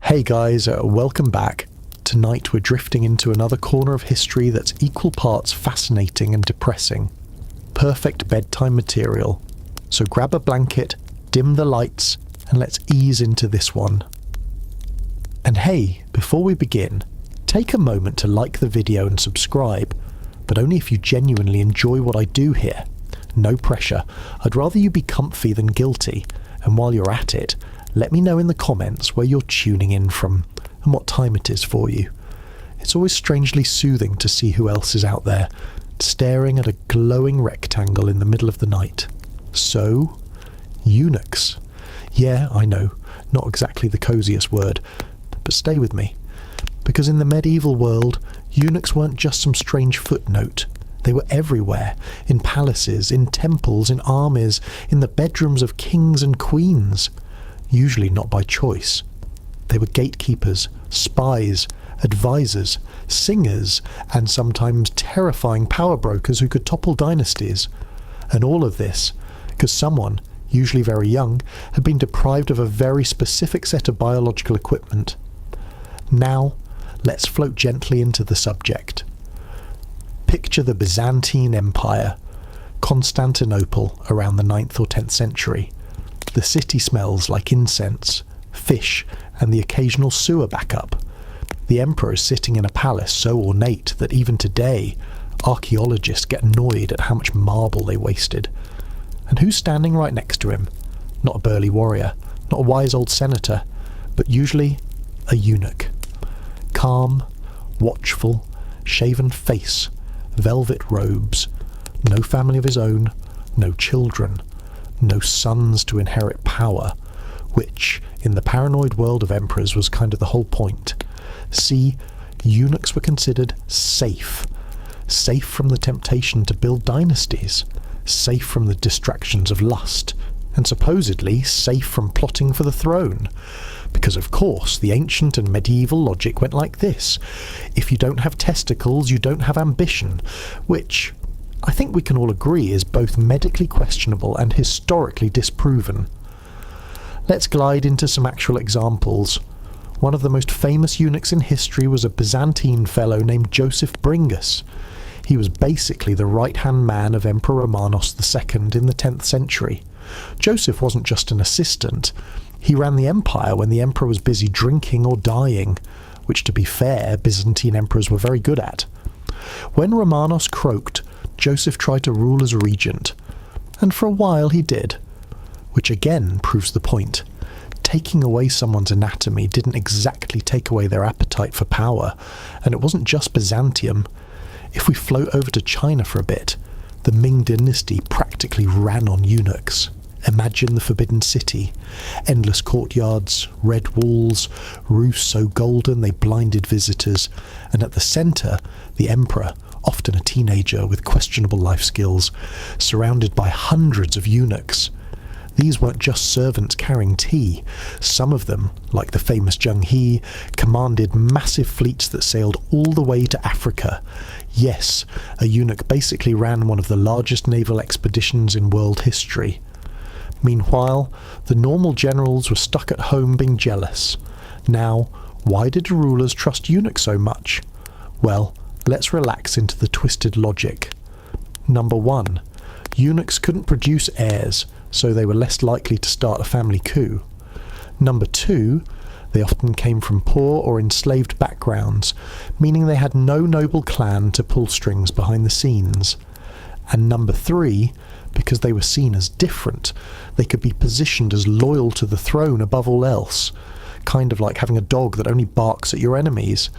Hey guys, welcome back. Tonight we're drifting into another corner of history that's equal parts fascinating and depressing. Perfect bedtime material. So grab a blanket, dim the lights, and let's ease into this one. And hey, before we begin, take a moment to like the video and subscribe, but only if you genuinely enjoy what I do here. No pressure. I'd rather you be comfy than guilty, and while you're at it, let me know in the comments where you're tuning in from and what time it is for you. It's always strangely soothing to see who else is out there, staring at a glowing rectangle in the middle of the night. So, eunuchs. Yeah, I know, not exactly the coziest word, but stay with me. Because in the medieval world, eunuchs weren't just some strange footnote. They were everywhere, in palaces, in temples, in armies, in the bedrooms of kings and queens. Usually not by choice. They were gatekeepers, spies, advisors, singers, and sometimes terrifying power brokers who could topple dynasties. And all of this because someone, usually very young, had been deprived of a very specific set of biological equipment. Now, let's float gently into the subject. Picture the Byzantine Empire, Constantinople around the 9th or 10th century. The city smells like incense, fish, and the occasional sewer backup. The emperor is sitting in a palace so ornate that even today, archaeologists get annoyed at how much marble they wasted. And who's standing right next to him? Not a burly warrior, not a wise old senator, but usually a eunuch. Calm, watchful, shaven face, velvet robes, no family of his own, no children, no sons to inherit power, which, in the paranoid world of emperors, was kind of the whole point. See, eunuchs were considered safe. Safe from the temptation to build dynasties. Safe from the distractions of lust. And supposedly safe from plotting for the throne. Because of course, the ancient and medieval logic went like this. If you don't have testicles, you don't have ambition. Which, I think we can all agree, is both medically questionable and historically disproven. Let's glide into some actual examples. One of the most famous eunuchs in history was a Byzantine fellow named Joseph Bringas. He was basically the right-hand man of Emperor Romanos II in the 10th century. Joseph wasn't just an assistant. He ran the empire when the emperor was busy drinking or dying, which, to be fair, Byzantine emperors were very good at. When Romanos croaked, Joseph tried to rule as regent, and for a while he did, which again proves the point. Taking away someone's anatomy didn't exactly take away their appetite for power, and it wasn't just Byzantium. If we float over to China for a bit, the Ming dynasty practically ran on eunuchs. Imagine the Forbidden City. Endless courtyards, red walls, roofs so golden they blinded visitors, and at the centre, the emperor, often a teenager with questionable life skills, surrounded by hundreds of eunuchs. These weren't just servants carrying tea. Some of them, like the famous Zheng He, commanded massive fleets that sailed all the way to Africa. Yes, a eunuch basically ran one of the largest naval expeditions in world history. Meanwhile, the normal generals were stuck at home being jealous. Now, why did the rulers trust eunuchs so much? Well, let's relax into the twisted logic. Number 1. Eunuchs couldn't produce heirs, so they were less likely to start a family coup. Number 2. They often came from poor or enslaved backgrounds, meaning they had no noble clan to pull strings behind the scenes. And number 3, because they were seen as different, they could be positioned as loyal to the throne above all else, kind of like having a dog that only barks at your enemies.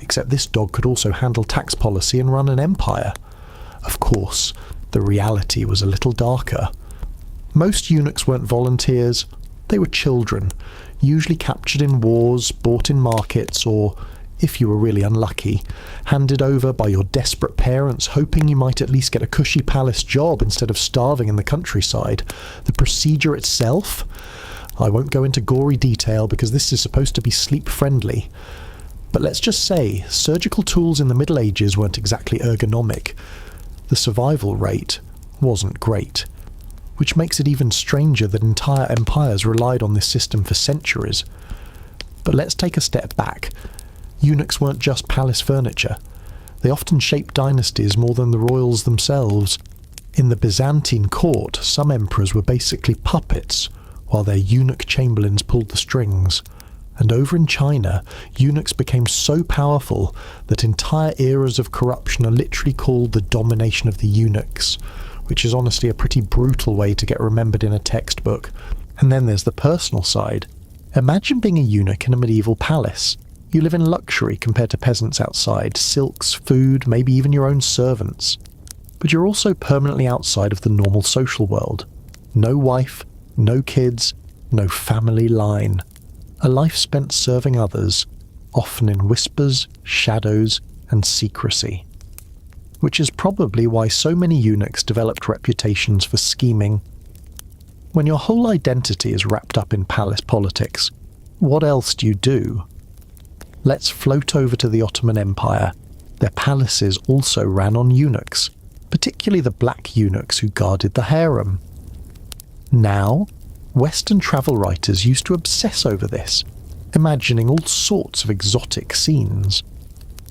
Except this dog could also handle tax policy and run an empire. Of course, the reality was a little darker. Most eunuchs weren't volunteers. They were children, usually captured in wars, bought in markets, or, if you were really unlucky, handed over by your desperate parents, hoping you might at least get a cushy palace job instead of starving in the countryside. The procedure itself? I won't go into gory detail because this is supposed to be sleep-friendly. But let's just say, surgical tools in the Middle Ages weren't exactly ergonomic. The survival rate wasn't great, which makes it even stranger that entire empires relied on this system for centuries. But let's take a step back. Eunuchs weren't just palace furniture. They often shaped dynasties more than the royals themselves. In the Byzantine court, some emperors were basically puppets, while their eunuch chamberlains pulled the strings. And over in China, eunuchs became so powerful that entire eras of corruption are literally called the domination of the eunuchs, which is honestly a pretty brutal way to get remembered in a textbook. And then there's the personal side. Imagine being a eunuch in a medieval palace. You live in luxury compared to peasants outside, silks, food, maybe even your own servants. But you're also permanently outside of the normal social world. No wife, no kids, no family line. A life spent serving others, often in whispers, shadows, and secrecy. Which is probably why so many eunuchs developed reputations for scheming. When your whole identity is wrapped up in palace politics, what else do you do? Let's float over to the Ottoman Empire. Their palaces also ran on eunuchs, particularly the black eunuchs who guarded the harem. Now, Western travel writers used to obsess over this, imagining all sorts of exotic scenes.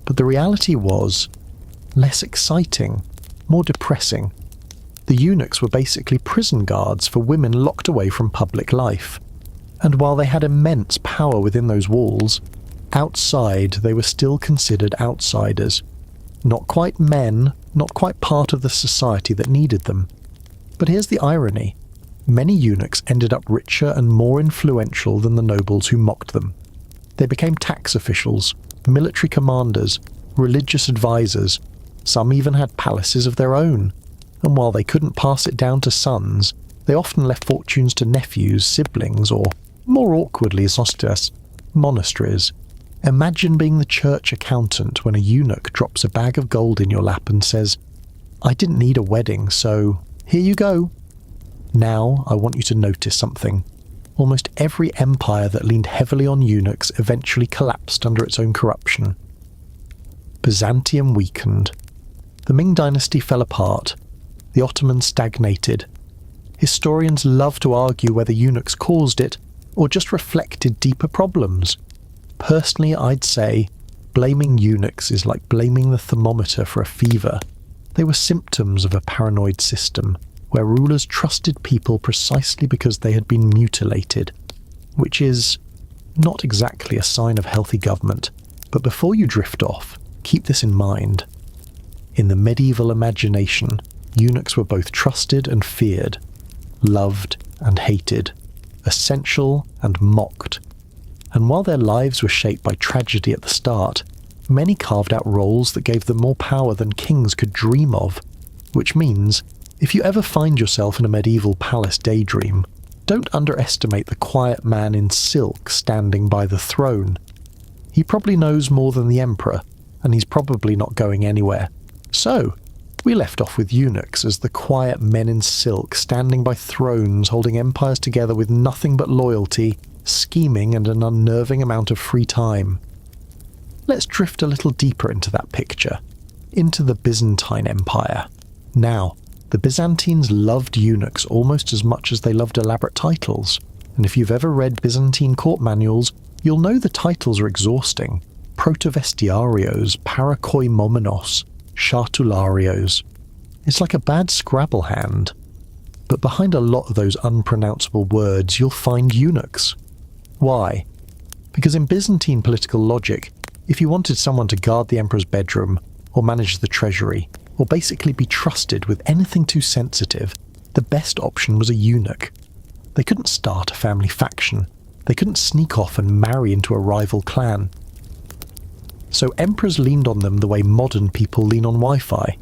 But the reality was less exciting, more depressing. The eunuchs were basically prison guards for women locked away from public life. And while they had immense power within those walls, outside they were still considered outsiders. Not quite men, not quite part of the society that needed them. But here's the irony. Many eunuchs ended up richer and more influential than the nobles who mocked them. They became tax officials, military commanders, religious advisors. Some even had palaces of their own. And while they couldn't pass it down to sons, they often left fortunes to nephews, siblings, or, more awkwardly, monasteries. Imagine being the church accountant when a eunuch drops a bag of gold in your lap and says, "I didn't need a wedding, so here you go." Now, I want you to notice something. Almost every empire that leaned heavily on eunuchs eventually collapsed under its own corruption. Byzantium weakened. The Ming dynasty fell apart. The Ottomans stagnated. Historians love to argue whether eunuchs caused it or just reflected deeper problems. Personally, I'd say blaming eunuchs is like blaming the thermometer for a fever. They were symptoms of a paranoid system, where rulers trusted people precisely because they had been mutilated, which is not exactly a sign of healthy government. But before you drift off, keep this in mind. In the medieval imagination, eunuchs were both trusted and feared, loved and hated, essential and mocked. And while their lives were shaped by tragedy at the start, many carved out roles that gave them more power than kings could dream of, which means if you ever find yourself in a medieval palace daydream, don't underestimate the quiet man in silk standing by the throne. He probably knows more than the emperor, and he's probably not going anywhere. So, we left off with eunuchs as the quiet men in silk standing by thrones holding empires together with nothing but loyalty, scheming and an unnerving amount of free time. Let's drift a little deeper into that picture, into the Byzantine Empire. Now, the Byzantines loved eunuchs almost as much as they loved elaborate titles, and if you've ever read Byzantine court manuals, you'll know the titles are exhausting. Protovestiarios, parakoimomenos, chartularios. It's like a bad Scrabble hand. But behind a lot of those unpronounceable words, you'll find eunuchs. Why? Because in Byzantine political logic, if you wanted someone to guard the emperor's bedroom, or manage the treasury, or basically be trusted with anything too sensitive, the best option was a eunuch. They couldn't start a family faction. They couldn't sneak off and marry into a rival clan. So emperors leaned on them the way modern people lean on Wi-Fi,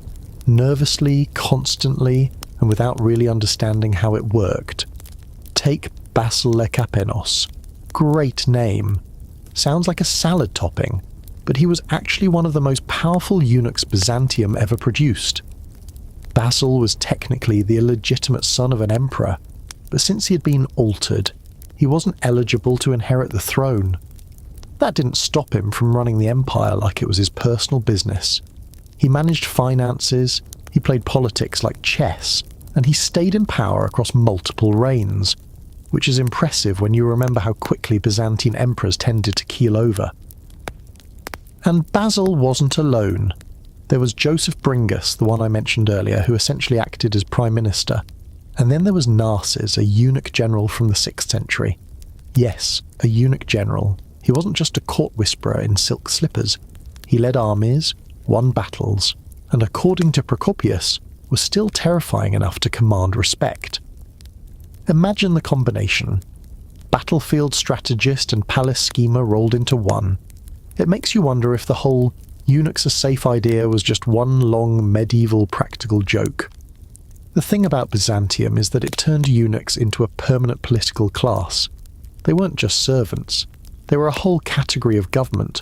nervously, constantly, and without really understanding how it worked. Take Basil Lekapenos. Great name. Sounds like a salad topping, but he was actually one of the most powerful eunuchs Byzantium ever produced. Basil was technically the illegitimate son of an emperor, but since he had been altered, he wasn't eligible to inherit the throne. That didn't stop him from running the empire like it was his personal business. He managed finances, he played politics like chess, and he stayed in power across multiple reigns. which is impressive when you remember how quickly Byzantine emperors tended to keel over. And Basil wasn't alone. There was Joseph Bringas, the one I mentioned earlier, who essentially acted as prime minister. And then there was Narses, a eunuch general from the 6th century. Yes, a eunuch general. He wasn't just a court whisperer in silk slippers. He led armies, won battles, and according to Procopius, was still terrifying enough to command respect. Imagine the combination. Battlefield strategist and palace schemer rolled into one. It makes you wonder if the whole eunuchs are safe idea was just one long medieval practical joke. The thing about Byzantium is that it turned eunuchs into a permanent political class. They weren't just servants. They were a whole category of government.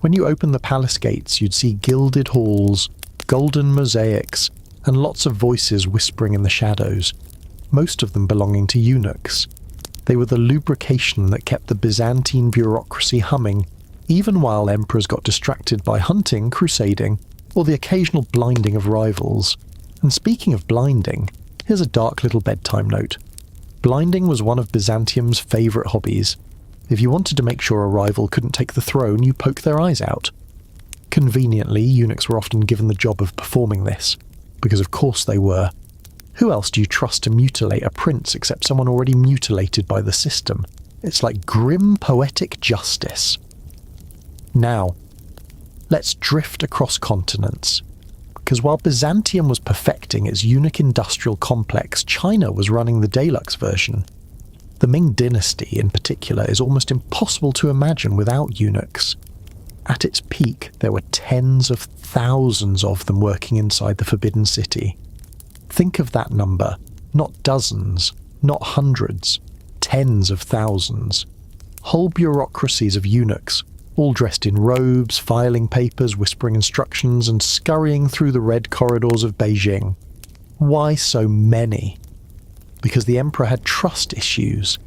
When you opened the palace gates, you'd see gilded halls, golden mosaics, and lots of voices whispering in the shadows, most of them belonging to eunuchs. They were the lubrication that kept the Byzantine bureaucracy humming, even while emperors got distracted by hunting, crusading, or the occasional blinding of rivals. And speaking of blinding, here's a dark little bedtime note. Blinding was one of Byzantium's favourite hobbies. If you wanted to make sure a rival couldn't take the throne, you poked their eyes out. Conveniently, eunuchs were often given the job of performing this, because of course they were. Who else do you trust to mutilate a prince except someone already mutilated by the system? It's like grim poetic justice. Now, let's drift across continents. Because while Byzantium was perfecting its eunuch industrial complex, China was running the deluxe version. The Ming dynasty, in particular, is almost impossible to imagine without eunuchs. At its peak, there were tens of thousands of them working inside the Forbidden City. Think of that number. Not dozens, not hundreds, tens of thousands. Whole bureaucracies of eunuchs, all dressed in robes, filing papers, whispering instructions, and scurrying through the red corridors of Beijing. Why so many? Because the emperor had trust issues.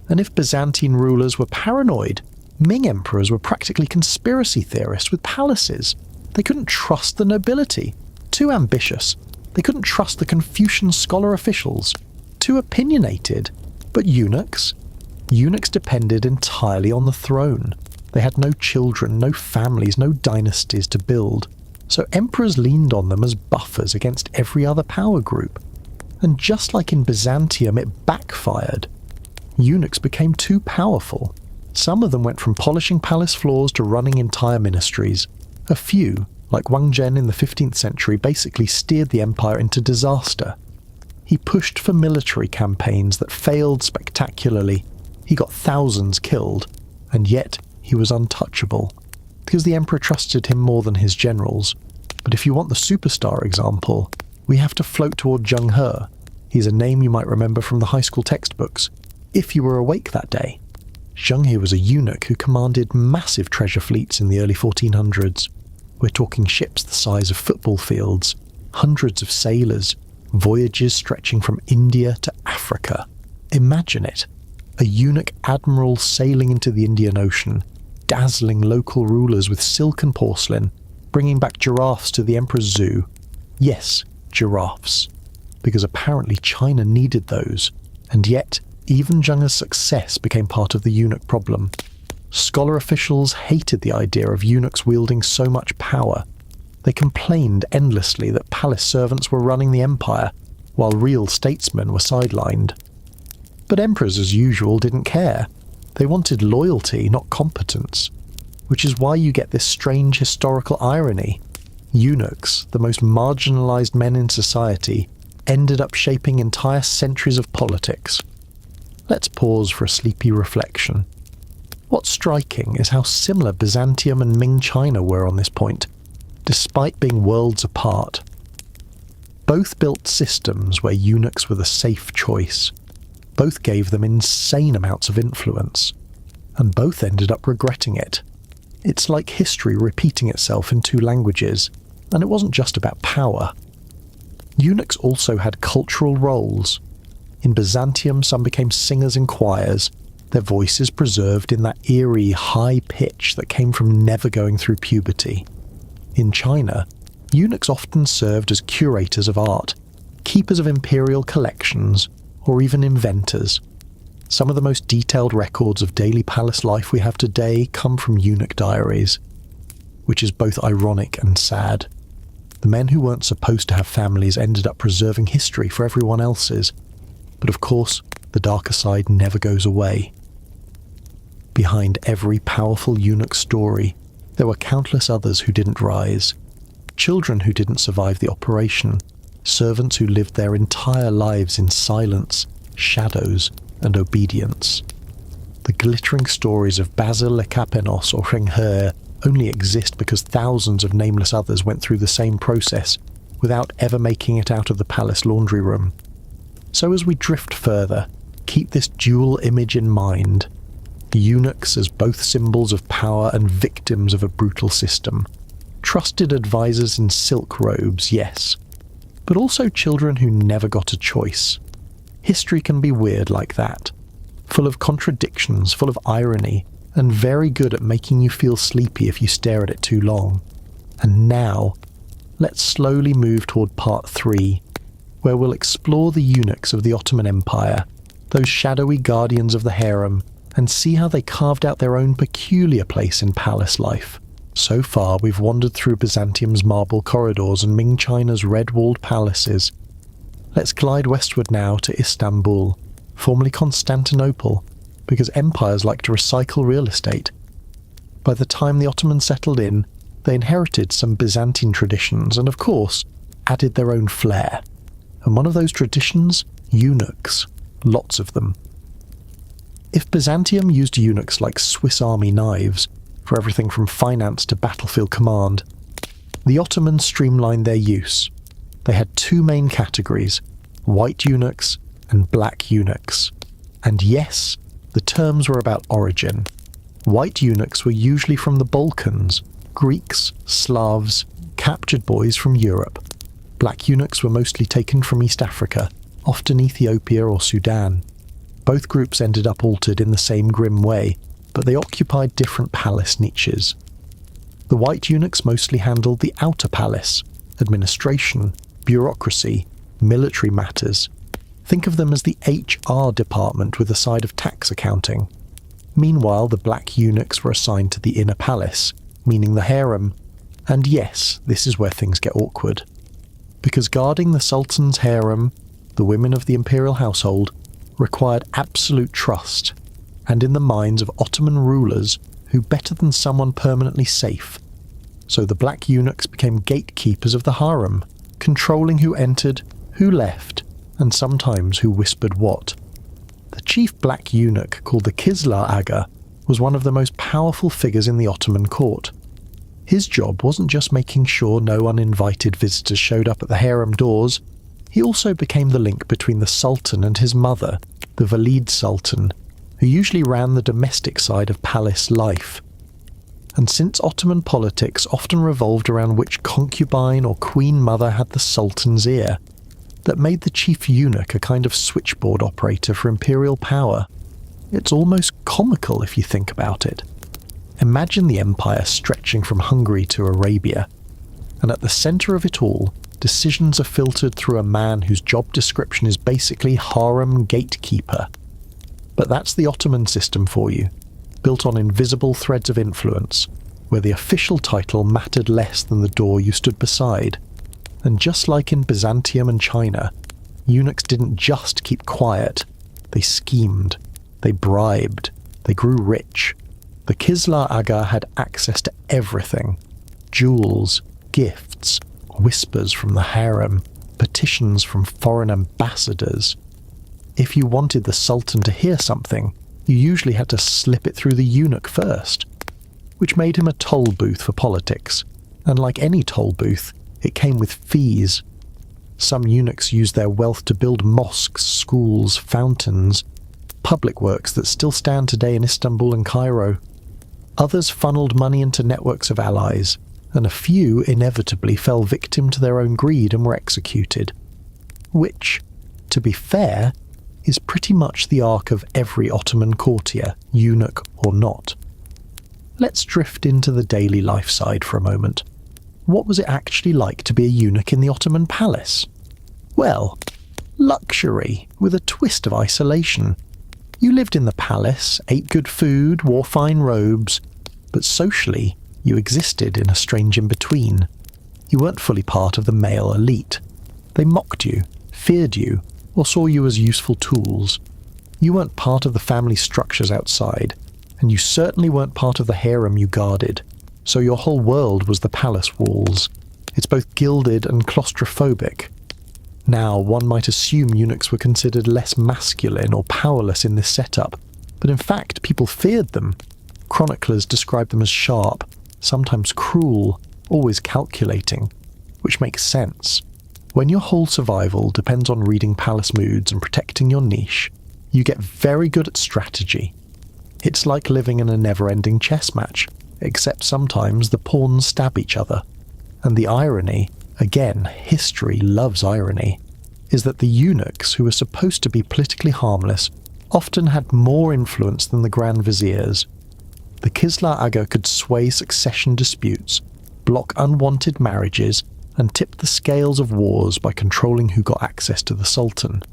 And if Byzantine rulers were paranoid, Ming emperors were practically conspiracy theorists with palaces. They couldn't trust the nobility. Too ambitious. They couldn't trust the Confucian scholar officials. Too opinionated. But eunuchs? Eunuchs depended entirely on the throne. They had no children, no families, no dynasties to build, so emperors leaned on them as buffers against every other power group. And just like in Byzantium, it backfired. Eunuchs became too powerful. Some of them went from polishing palace floors to running entire ministries. A few, like Wang Zhen in the 15th century, basically steered the empire into disaster. He pushed for military campaigns that failed spectacularly. He got thousands killed, and yet he was untouchable, because the emperor trusted him more than his generals. But if you want the superstar example, we have to float toward Zheng He. He's a name you might remember from the high school textbooks, if you were awake that day. Zheng He was a eunuch who commanded massive treasure fleets in the early 1400s. We're talking ships the size of football fields, hundreds of sailors, voyages stretching from India to Africa. Imagine it. A eunuch admiral sailing into the Indian Ocean, dazzling local rulers with silk and porcelain, bringing back giraffes to the emperor's zoo. Yes, giraffes. Because apparently China needed those. And yet, even Zheng He's success became part of the eunuch problem. Scholar officials hated the idea of eunuchs wielding so much power. They complained endlessly that palace servants were running the empire, while real statesmen were sidelined. But emperors, as usual, didn't care. They wanted loyalty, not competence. Which is why you get this strange historical irony. Eunuchs, the most marginalised men in society, ended up shaping entire centuries of politics. Let's pause for a sleepy reflection. What's striking is how similar Byzantium and Ming China were on this point, despite being worlds apart. Both built systems where eunuchs were the safe choice. Both gave them insane amounts of influence, and both ended up regretting it. It's like history repeating itself in two languages, and it wasn't just about power. Eunuchs also had cultural roles. In Byzantium, some became singers in choirs, their voices preserved in that eerie high pitch that came from never going through puberty. In China, eunuchs often served as curators of art, keepers of imperial collections, or even inventors. Some of the most detailed records of daily palace life we have today come from eunuch diaries, which is both ironic and sad. The men who weren't supposed to have families ended up preserving history for everyone else's, but of course, the darker side never goes away. Behind every powerful eunuch story, there were countless others who didn't rise. Children who didn't survive the operation, servants who lived their entire lives in silence, shadows, and obedience. The glittering stories of Basil Lekapenos or Zheng He only exist because thousands of nameless others went through the same process without ever making it out of the palace laundry room. So as we drift further, keep this dual image in mind. Eunuchs as both symbols of power and victims of a brutal system. Trusted advisors in silk robes, yes, but also children who never got a choice. History can be weird like that, full of contradictions, full of irony, and very good at making you feel sleepy if you stare at it too long. And now, let's slowly move toward part 3, where we'll explore the eunuchs of the Ottoman Empire, those shadowy guardians of the harem, and see how they carved out their own peculiar place in palace life. So far, we've wandered through Byzantium's marble corridors and Ming China's red-walled palaces. Let's glide westward now to Istanbul, formerly Constantinople, because empires like to recycle real estate. By the time the Ottomans settled in, they inherited some Byzantine traditions and, of course, added their own flair. And one of those traditions? Eunuchs. Lots of them. If Byzantium used eunuchs like Swiss Army knives, for everything from finance to battlefield command, the Ottomans streamlined their use. They had 2 main categories, white eunuchs and black eunuchs. And yes, the terms were about origin. White eunuchs were usually from the Balkans, Greeks, Slavs, captured boys from Europe. Black eunuchs were mostly taken from East Africa, often Ethiopia or Sudan. Both groups ended up altered in the same grim way, but they occupied different palace niches. The white eunuchs mostly handled the outer palace, administration, bureaucracy, military matters. Think of them as the HR department with a side of tax accounting. Meanwhile, the black eunuchs were assigned to the inner palace, meaning the harem. And yes, this is where things get awkward. Because guarding the sultan's harem, the women of the imperial household, required absolute trust, and in the minds of Ottoman rulers, who better than someone permanently safe. So the black eunuchs became gatekeepers of the harem, controlling who entered, who left, and sometimes who whispered what. The chief black eunuch, called the Kizlar Aghas, was one of the most powerful figures in the Ottoman court. His job wasn't just making sure no uninvited visitors showed up at the harem doors, he also became the link between the sultan and his mother, the Valid Sultan, who usually ran the domestic side of palace life. And since Ottoman politics often revolved around which concubine or queen mother had the sultan's ear, that made the chief eunuch a kind of switchboard operator for imperial power. It's almost comical if you think about it. Imagine the empire stretching from Hungary to Arabia, and at the centre of it all, decisions are filtered through a man whose job description is basically harem gatekeeper. But that's the Ottoman system for you, built on invisible threads of influence, where the official title mattered less than the door you stood beside. And just like in Byzantium and China, eunuchs didn't just keep quiet, they schemed, they bribed, they grew rich. The Kizlar Aghas had access to everything: jewels, gifts, whispers from the harem, petitions from foreign ambassadors. If you wanted the sultan to hear something, you usually had to slip it through the eunuch first, which made him a toll booth for politics, and like any toll booth, it came with fees. Some eunuchs used their wealth to build mosques, schools, fountains, public works that still stand today in Istanbul and Cairo. Others funneled money into networks of allies, and a few inevitably fell victim to their own greed and were executed. Which, to be fair, is pretty much the arc of every Ottoman courtier, eunuch or not. Let's drift into the daily life side for a moment. What was it actually like to be a eunuch in the Ottoman palace? Well, luxury with a twist of isolation. You lived in the palace, ate good food, wore fine robes, but socially, you existed in a strange in-between. You weren't fully part of the male elite. They mocked you, feared you, or saw you as useful tools. You weren't part of the family structures outside, and you certainly weren't part of the harem you guarded, so your whole world was the palace walls. It's both gilded and claustrophobic. Now, one might assume eunuchs were considered less masculine or powerless in this setup, but in fact people feared them. Chroniclers describe them as sharp, sometimes cruel, always calculating, which makes sense. When your whole survival depends on reading palace moods and protecting your niche, you get very good at strategy. It's like living in a never-ending chess match, except sometimes the pawns stab each other. And the irony, again, history loves irony, is that the eunuchs, who were supposed to be politically harmless, often had more influence than the Grand Viziers. The Kizlar Aghas could sway succession disputes, block unwanted marriages, and tip the scales of wars by controlling who got access to the Sultan.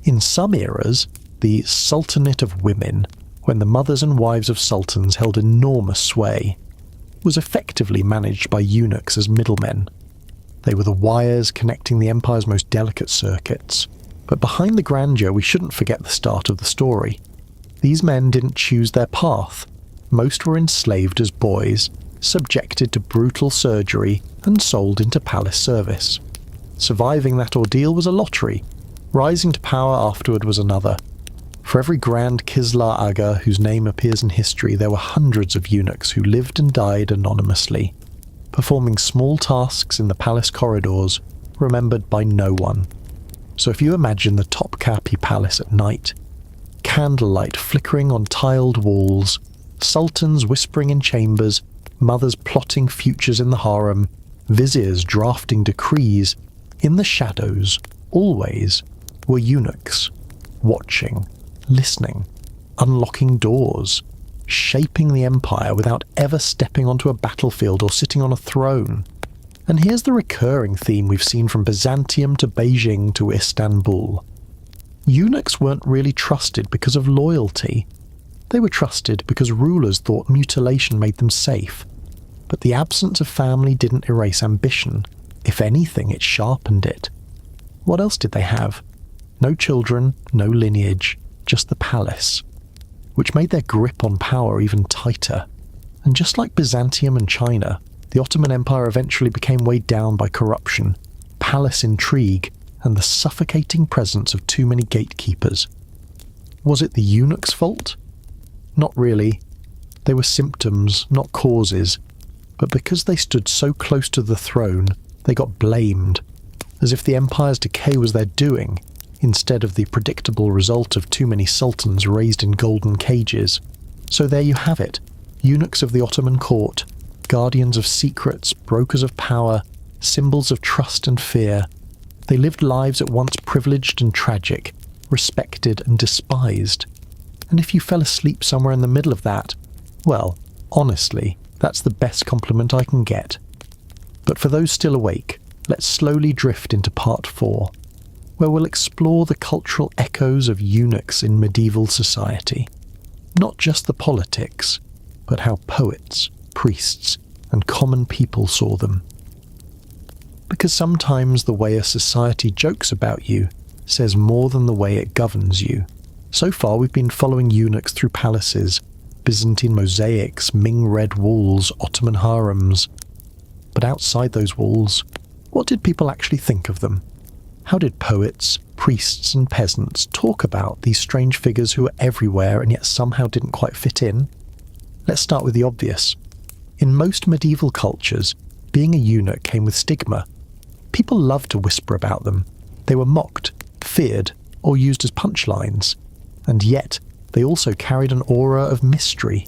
In some eras, the Sultanate of Women, when the mothers and wives of sultans held enormous sway, was effectively managed by eunuchs as middlemen. They were the wires connecting the empire's most delicate circuits. But behind the grandeur, we shouldn't forget the start of the story. These men didn't choose their path. Most were enslaved as boys, subjected to brutal surgery, and sold into palace service. Surviving that ordeal was a lottery. Rising to power afterward was another. For every grand Kizlar Aghas whose name appears in history, there were hundreds of eunuchs who lived and died anonymously, performing small tasks in the palace corridors, remembered by no one. So if you imagine the Topkapi Palace at night, candlelight flickering on tiled walls, sultans whispering in chambers, mothers plotting futures in the harem, viziers drafting decrees, in the shadows, always, were eunuchs, watching, listening, unlocking doors, shaping the empire without ever stepping onto a battlefield or sitting on a throne. And here's the recurring theme we've seen from Byzantium to Beijing to Istanbul. Eunuchs weren't really trusted because of loyalty. They were trusted because rulers thought mutilation made them safe. But the absence of family didn't erase ambition. If anything, it sharpened it. What else did they have? No children, no lineage, just the palace, which made their grip on power even tighter. And just like Byzantium and China, the Ottoman Empire eventually became weighed down by corruption, palace intrigue, and the suffocating presence of too many gatekeepers. Was it the eunuchs' fault? Not really. They were symptoms, not causes. But because they stood so close to the throne, they got blamed, as if the empire's decay was their doing, instead of the predictable result of too many sultans raised in golden cages. So there you have it, eunuchs of the Ottoman court, guardians of secrets, brokers of power, symbols of trust and fear. They lived lives at once privileged and tragic, respected and despised. And if you fell asleep somewhere in the middle of that, well, honestly, that's the best compliment I can get. But for those still awake, let's slowly drift into part 4, where we'll explore the cultural echoes of eunuchs in medieval society. Not just the politics, but how poets, priests, and common people saw them. Because sometimes the way a society jokes about you says more than the way it governs you. So far we've been following eunuchs through palaces, Byzantine mosaics, Ming red walls, Ottoman harems. But outside those walls, what did people actually think of them? How did poets, priests and peasants talk about these strange figures who were everywhere and yet somehow didn't quite fit in? Let's start with the obvious. In most medieval cultures, being a eunuch came with stigma. People loved to whisper about them. They were mocked, feared, or used as punchlines. And yet, they also carried an aura of mystery.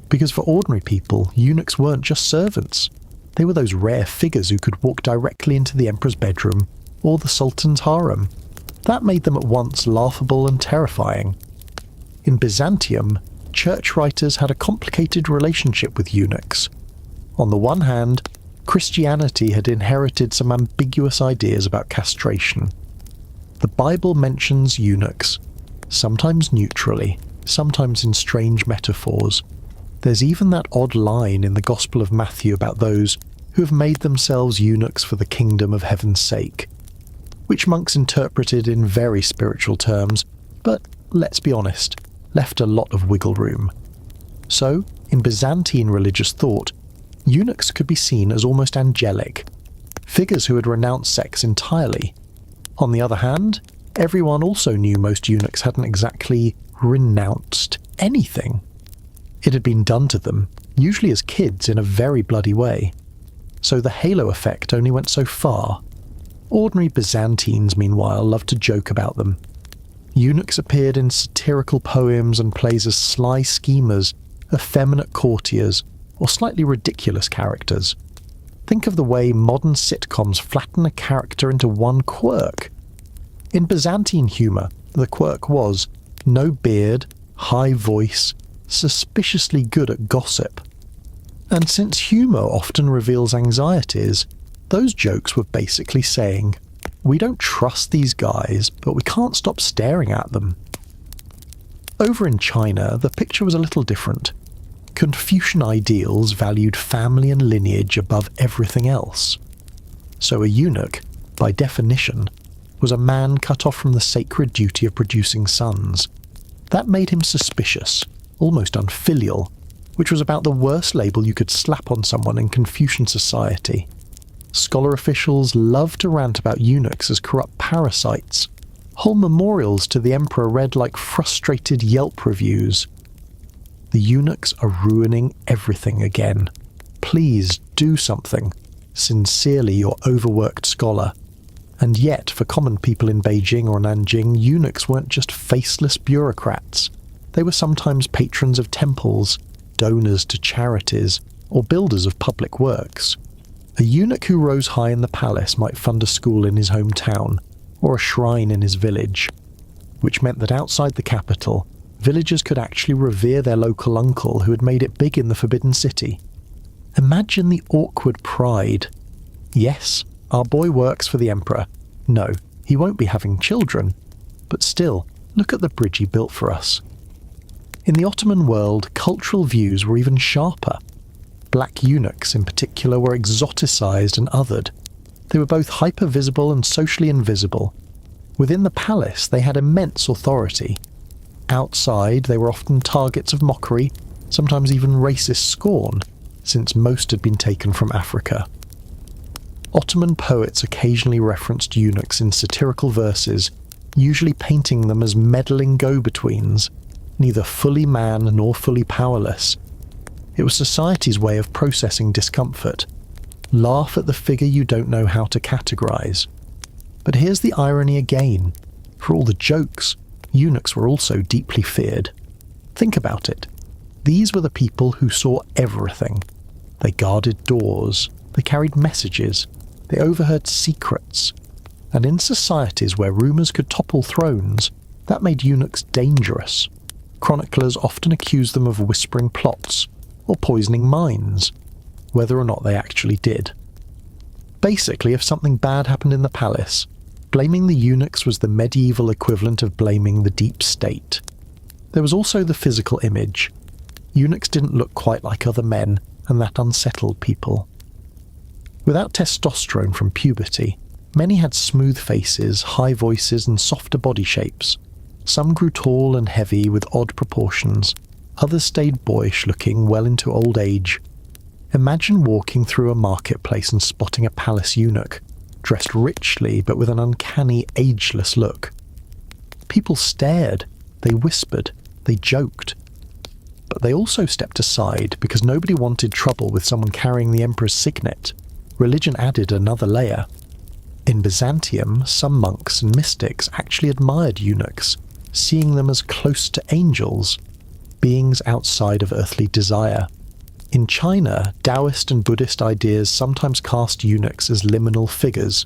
Because for ordinary people, eunuchs weren't just servants. They were those rare figures who could walk directly into the emperor's bedroom or the sultan's harem. That made them at once laughable and terrifying. In Byzantium, church writers had a complicated relationship with eunuchs. On the one hand, Christianity had inherited some ambiguous ideas about castration. The Bible mentions eunuchs, sometimes neutrally, sometimes in strange metaphors. There's even that odd line in the Gospel of Matthew about those who have made themselves eunuchs for the kingdom of heaven's sake, which monks interpreted in very spiritual terms, but, let's be honest, left a lot of wiggle room. So, in Byzantine religious thought, eunuchs could be seen as almost angelic, figures who had renounced sex entirely. On the other hand, everyone also knew most eunuchs hadn't exactly renounced anything. It had been done to them, usually as kids in a very bloody way. So the halo effect only went so far. Ordinary Byzantines, meanwhile, loved to joke about them. Eunuchs appeared in satirical poems and plays as sly schemers, effeminate courtiers, or slightly ridiculous characters. Think of the way modern sitcoms flatten a character into one quirk. In Byzantine humour, the quirk was no beard, high voice, suspiciously good at gossip. And since humour often reveals anxieties, those jokes were basically saying, we don't trust these guys, but we can't stop staring at them. Over in China, the picture was a little different. Confucian ideals valued family and lineage above everything else. So a eunuch, by definition, was a man cut off from the sacred duty of producing sons. That made him suspicious, almost unfilial, which was about the worst label you could slap on someone in Confucian society. Scholar officials loved to rant about eunuchs as corrupt parasites. Whole memorials to the emperor read like frustrated Yelp reviews. The eunuchs are ruining everything again. Please do something. Sincerely, your overworked scholar. And yet, for common people in Beijing or Nanjing, eunuchs weren't just faceless bureaucrats. They were sometimes patrons of temples, donors to charities, or builders of public works. A eunuch who rose high in the palace might fund a school in his hometown, or a shrine in his village, which meant that outside the capital, villagers could actually revere their local uncle who had made it big in the Forbidden City. Imagine the awkward pride. Yes, our boy works for the emperor. No, he won't be having children. But still, look at the bridge he built for us. In the Ottoman world, cultural views were even sharper. Black eunuchs in particular were exoticized and othered. They were both hyper-visible and socially invisible. Within the palace, they had immense authority. Outside, they were often targets of mockery, sometimes even racist scorn, since most had been taken from Africa. Ottoman poets occasionally referenced eunuchs in satirical verses, usually painting them as meddling go-betweens, neither fully man nor fully powerless. It was society's way of processing discomfort. Laugh at the figure you don't know how to categorize. But here's the irony again. For all the jokes, eunuchs were also deeply feared. Think about it. These were the people who saw everything. They guarded doors. They carried messages. They overheard secrets. And in societies where rumours could topple thrones, that made eunuchs dangerous. Chroniclers often accused them of whispering plots, or poisoning minds, whether or not they actually did. Basically, if something bad happened in the palace, blaming the eunuchs was the medieval equivalent of blaming the deep state. There was also the physical image. Eunuchs didn't look quite like other men, and that unsettled people. Without testosterone from puberty, many had smooth faces, high voices, and softer body shapes. Some grew tall and heavy with odd proportions. Others stayed boyish-looking well into old age. Imagine walking through a marketplace and spotting a palace eunuch, dressed richly but with an uncanny, ageless look. People stared, they whispered, they joked. But they also stepped aside because nobody wanted trouble with someone carrying the emperor's signet. Religion added another layer. In Byzantium, some monks and mystics actually admired eunuchs, seeing them as close to angels, beings outside of earthly desire. In China, Taoist and Buddhist ideas sometimes cast eunuchs as liminal figures,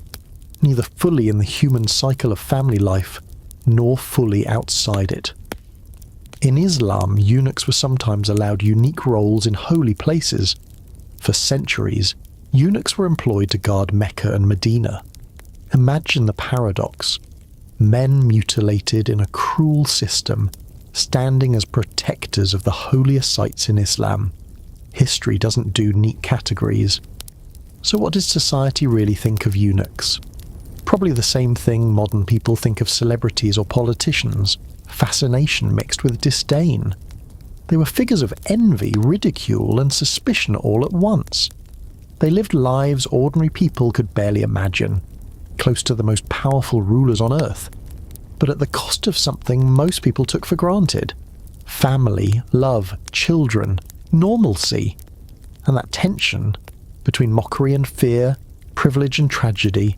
neither fully in the human cycle of family life, nor fully outside it. In Islam, eunuchs were sometimes allowed unique roles in holy places. For centuries, eunuchs were employed to guard Mecca and Medina. Imagine the paradox. men mutilated in a cruel system, standing as protectors of the holiest sites in Islam. History doesn't do neat categories. So what does society really think of eunuchs? Probably the same thing modern people think of celebrities or politicians: fascination mixed with disdain. They were figures of envy, ridicule, and suspicion all at once. They lived lives ordinary people could barely imagine, close to the most powerful rulers on earth, but at the cost of something most people took for granted: family, love, children, normalcy. And that tension between mockery and fear, privilege and tragedy,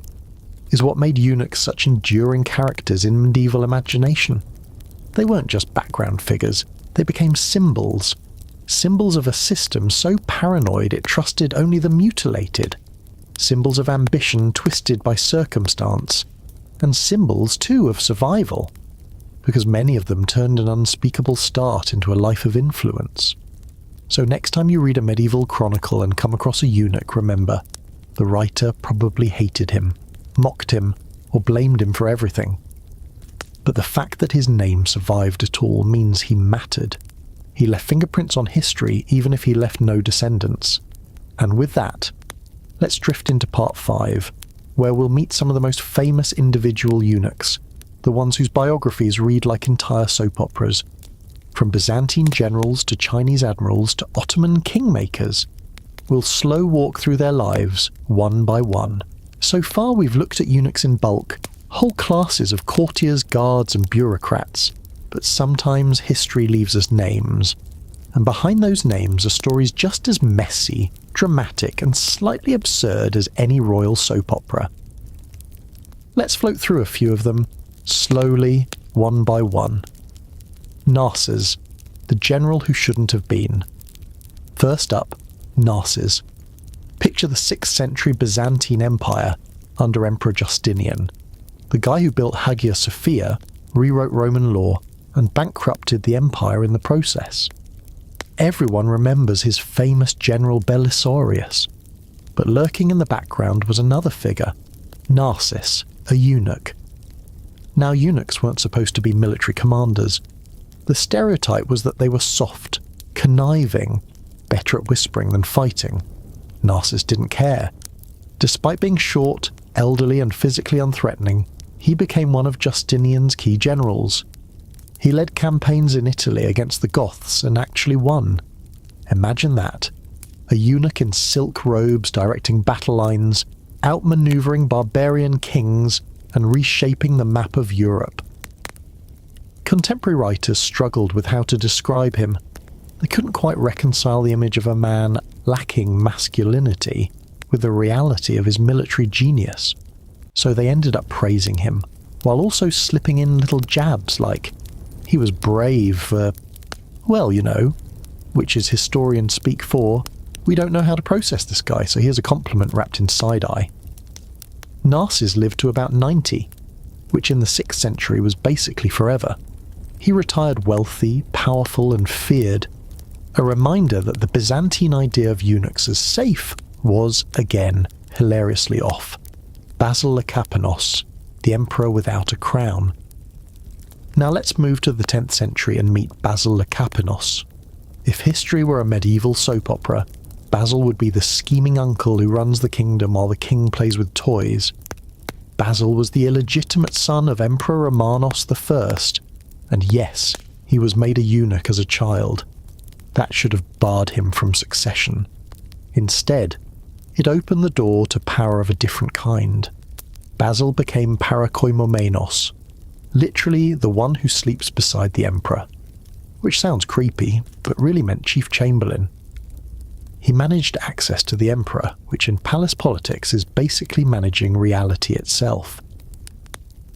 is what made eunuchs such enduring characters in medieval imagination. They weren't just background figures, they became symbols. Symbols of a system so paranoid it trusted only the mutilated. Symbols of ambition twisted by circumstance. And symbols, too, of survival, because many of them turned an unspeakable start into a life of influence. So next time you read a medieval chronicle and come across a eunuch, remember, the writer probably hated him, mocked him, or blamed him for everything. But the fact that his name survived at all means he mattered. He left fingerprints on history even if he left no descendants. And with that, let's drift into part 5, where we'll meet some of the most famous individual eunuchs, the ones whose biographies read like entire soap operas. From Byzantine generals to Chinese admirals to Ottoman kingmakers. We'll slow walk through their lives, one by one. So far we've looked at eunuchs in bulk, whole classes of courtiers, guards and bureaucrats. But sometimes history leaves us names. And behind those names are stories just as messy, dramatic and slightly absurd as any royal soap opera. Let's float through a few of them, slowly, one by one. Narses, the general who shouldn't have been. First up, Narses. Picture the 6th century Byzantine Empire under Emperor Justinian. The guy who built Hagia Sophia, rewrote Roman law, and bankrupted the empire in the process. Everyone remembers his famous general Belisarius. But lurking in the background was another figure, Narses, a eunuch. Now eunuchs weren't supposed to be military commanders. The stereotype was that they were soft, conniving, better at whispering than fighting. Narses didn't care. Despite being short, elderly and physically unthreatening, he became one of Justinian's key generals. He led campaigns in Italy against the Goths and actually won. Imagine that. A eunuch in silk robes directing battle lines, outmaneuvering barbarian kings and reshaping the map of Europe. Contemporary writers struggled with how to describe him. They couldn't quite reconcile the image of a man lacking masculinity with the reality of his military genius. So they ended up praising him, while also slipping in little jabs like, he was brave for, well, you know, which is historians speak for, we don't know how to process this guy, so here's a compliment wrapped in side-eye. Narses lived to about 90, which in the 6th century was basically forever. He retired wealthy, powerful and feared, a reminder that the Byzantine idea of eunuchs as safe was, again, hilariously off. Basil Lekapenos, the emperor without a crown. Now let's move to the 10th century and meet Basil Lekapenos. If history were a medieval soap opera, Basil would be the scheming uncle who runs the kingdom while the king plays with toys. Basil was the illegitimate son of Emperor Romanos I, and yes, he was made a eunuch as a child. That should have barred him from succession. Instead, it opened the door to power of a different kind. Basil became parakoimomenos, literally the one who sleeps beside the emperor, which sounds creepy, but really meant chief chamberlain. He managed access to the emperor, which in palace politics is basically managing reality itself.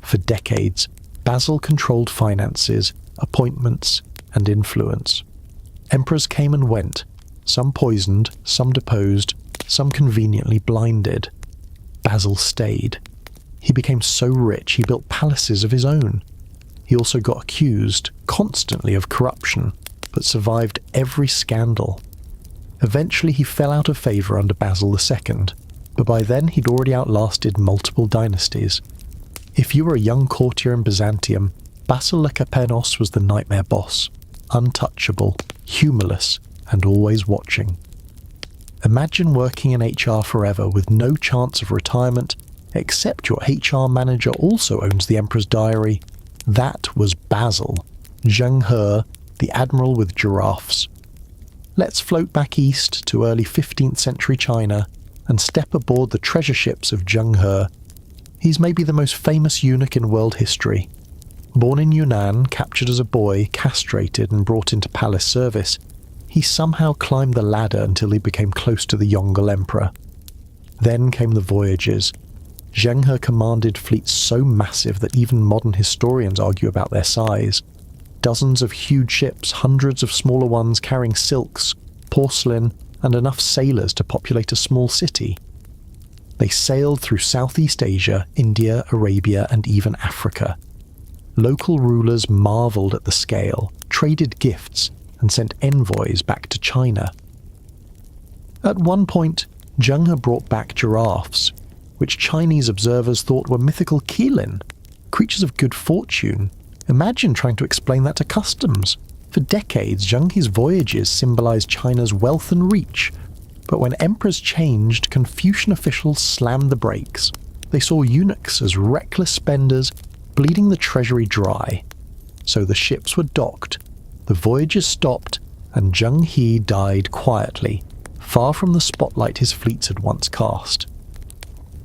For decades, Basil controlled finances, appointments, and influence. Emperors came and went, some poisoned, some deposed, some conveniently blinded. Basil stayed. He became so rich he built palaces of his own. He also got accused, constantly, of corruption, but survived every scandal. Eventually he fell out of favour under Basil II, but by then he'd already outlasted multiple dynasties. If you were a young courtier in Byzantium, Basil Lekapenos was the nightmare boss, untouchable, humorless, and always watching. Imagine working in HR forever with no chance of retirement, except your HR manager also owns the Emperor's diary. That was Basil, Zheng He, the admiral with giraffes. Let's float back east to early 15th century China and step aboard the treasure ships of Zheng He. He's maybe the most famous eunuch in world history. Born in Yunnan, captured as a boy, castrated and brought into palace service, he somehow climbed the ladder until he became close to the Yongle Emperor. Then came the voyages. Zheng He commanded fleets so massive that even modern historians argue about their size. Dozens of huge ships, hundreds of smaller ones carrying silks, porcelain, and enough sailors to populate a small city. They sailed through Southeast Asia, India, Arabia, and even Africa. Local rulers marvelled at the scale, traded gifts, and sent envoys back to China. At one point, Zheng He brought back giraffes, which Chinese observers thought were mythical qilin, creatures of good fortune. Imagine trying to explain that to customs. For decades, Zheng He's voyages symbolized China's wealth and reach. But when emperors changed, Confucian officials slammed the brakes. They saw eunuchs as reckless spenders, bleeding the treasury dry. So the ships were docked, the voyages stopped, and Zheng He died quietly, far from the spotlight his fleets had once cast.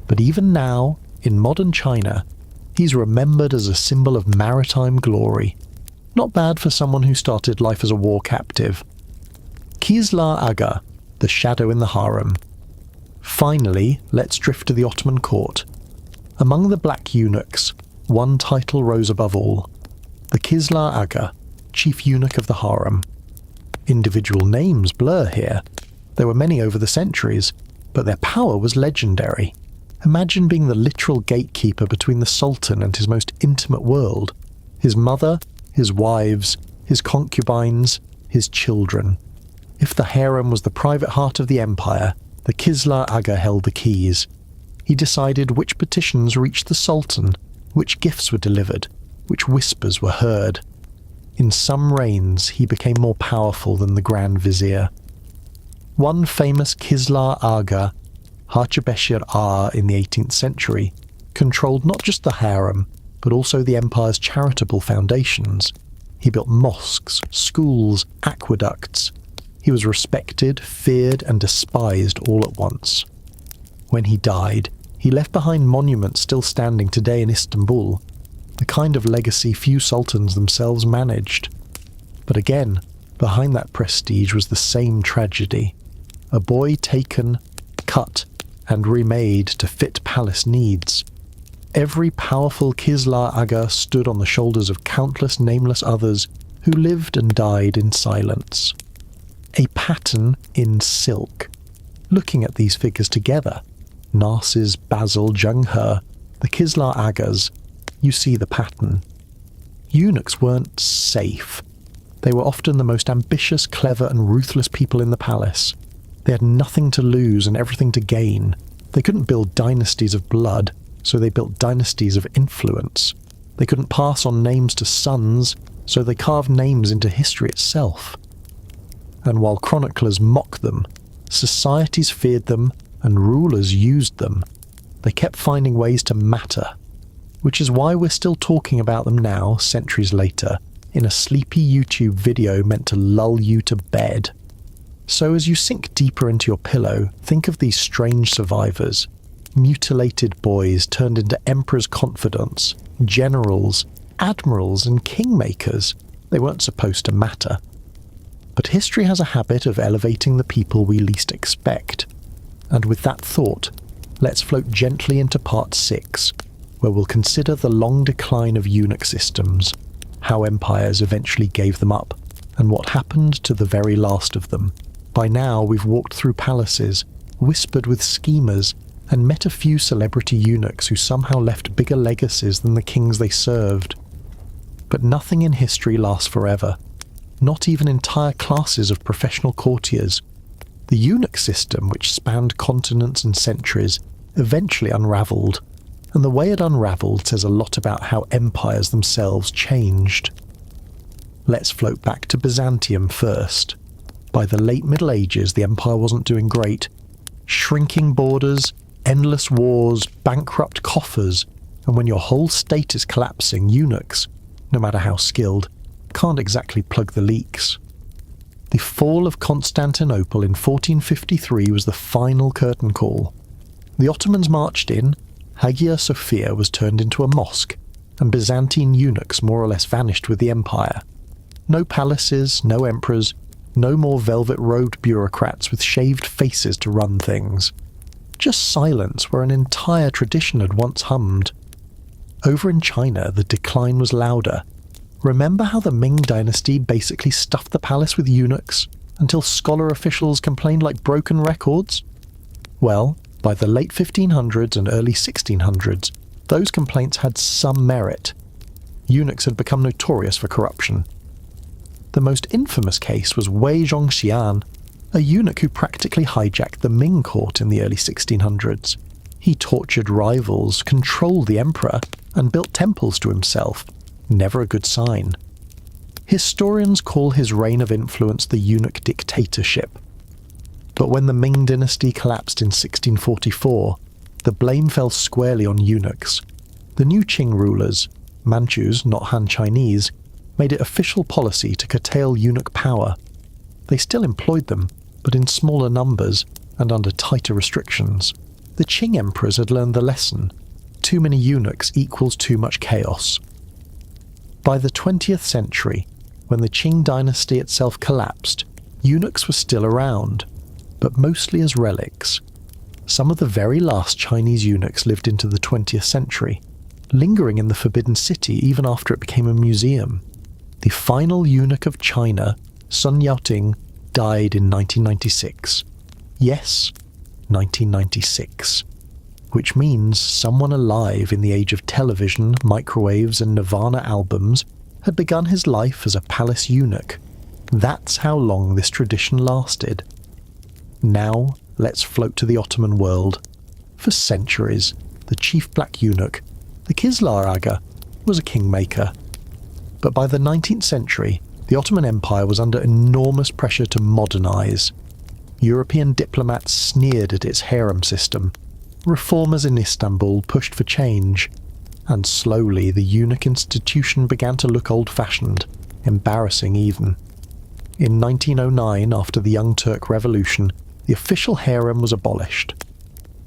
But even now, in modern China, he's remembered as a symbol of maritime glory. Not bad for someone who started life as a war captive. Kizlar Aghas, the shadow in the harem. Finally, let's drift to the Ottoman court. Among the black eunuchs, one title rose above all: the Kizlar Aghas, chief eunuch of the harem. Individual names blur here. There were many over the centuries, but their power was legendary. Imagine being the literal gatekeeper between the Sultan and his most intimate world. His mother, his wives, his concubines, his children. If the harem was the private heart of the empire, the Kizlar Aghas held the keys. He decided which petitions reached the Sultan, which gifts were delivered, which whispers were heard. In some reigns, he became more powerful than the Grand Vizier. One famous Kizlar Aghas, Hatshepsut in the 18th century, controlled not just the harem, but also the empire's charitable foundations. He built mosques, schools, aqueducts. He was respected, feared, and despised all at once. When he died, he left behind monuments still standing today in Istanbul, the kind of legacy few sultans themselves managed. But again, behind that prestige was the same tragedy. A boy taken, cut, and remade to fit palace needs. Every powerful Kizlar Aghas stood on the shoulders of countless nameless others who lived and died in silence. A pattern in silk. Looking at these figures together, Narses, Basil, Zheng He, the Kizlar Aghas, you see the pattern. Eunuchs weren't safe. They were often the most ambitious, clever, and ruthless people in the palace. They had nothing to lose and everything to gain. They couldn't build dynasties of blood, so they built dynasties of influence. They couldn't pass on names to sons, so they carved names into history itself. And while chroniclers mocked them, societies feared them, and rulers used them. They kept finding ways to matter, which is why we're still talking about them now, centuries later, in a sleepy YouTube video meant to lull you to bed. So as you sink deeper into your pillow, think of these strange survivors. Mutilated boys turned into emperors' confidants, generals, admirals, and kingmakers. They weren't supposed to matter. But history has a habit of elevating the people we least expect. And with that thought, let's float gently into part 6, where we'll consider the long decline of eunuch systems, how empires eventually gave them up, and what happened to the very last of them. By now, we've walked through palaces, whispered with schemers, and met a few celebrity eunuchs who somehow left bigger legacies than the kings they served. But nothing in history lasts forever. Not even entire classes of professional courtiers. The eunuch system, which spanned continents and centuries, eventually unravelled, and the way it unravelled says a lot about how empires themselves changed. Let's float back to Byzantium first. By the late Middle Ages, the empire wasn't doing great. Shrinking borders, endless wars, bankrupt coffers, and when your whole state is collapsing, eunuchs, no matter how skilled, can't exactly plug the leaks. The fall of Constantinople in 1453 was the final curtain call. The Ottomans marched in, Hagia Sophia was turned into a mosque, and Byzantine eunuchs more or less vanished with the empire. No palaces, no emperors, no more velvet-robed bureaucrats with shaved faces to run things. Just silence where an entire tradition had once hummed. Over in China, the decline was louder. Remember how the Ming dynasty basically stuffed the palace with eunuchs until scholar officials complained like broken records? Well, by the late 1500s and early 1600s, those complaints had some merit. Eunuchs had become notorious for corruption. The most infamous case was Wei Zhongxian, a eunuch who practically hijacked the Ming court in the early 1600s. He tortured rivals, controlled the emperor, and built temples to himself. Never a good sign. Historians call his reign of influence the eunuch dictatorship. But when the Ming dynasty collapsed in 1644, the blame fell squarely on eunuchs. The new Qing rulers, Manchus, not Han Chinese, made it official policy to curtail eunuch power. They still employed them, but in smaller numbers and under tighter restrictions. The Qing emperors had learned the lesson. Too many eunuchs equals too much chaos. By the 20th century, when the Qing dynasty itself collapsed, eunuchs were still around, but mostly as relics. Some of the very last Chinese eunuchs lived into the 20th century, lingering in the Forbidden City even after it became a museum. The final eunuch of China, Sun Yaoting, died in 1996. Yes, 1996. Which means someone alive in the age of television, microwaves and Nirvana albums had begun his life as a palace eunuch. That's how long this tradition lasted. Now, let's float to the Ottoman world. For centuries, the chief black eunuch, the Kizlar Aghas, was a kingmaker. But by the 19th century, the Ottoman Empire was under enormous pressure to modernise. European diplomats sneered at its harem system. Reformers in Istanbul pushed for change, and slowly the eunuch institution began to look old-fashioned, embarrassing even. In 1909, after the Young Turk Revolution, the official harem was abolished.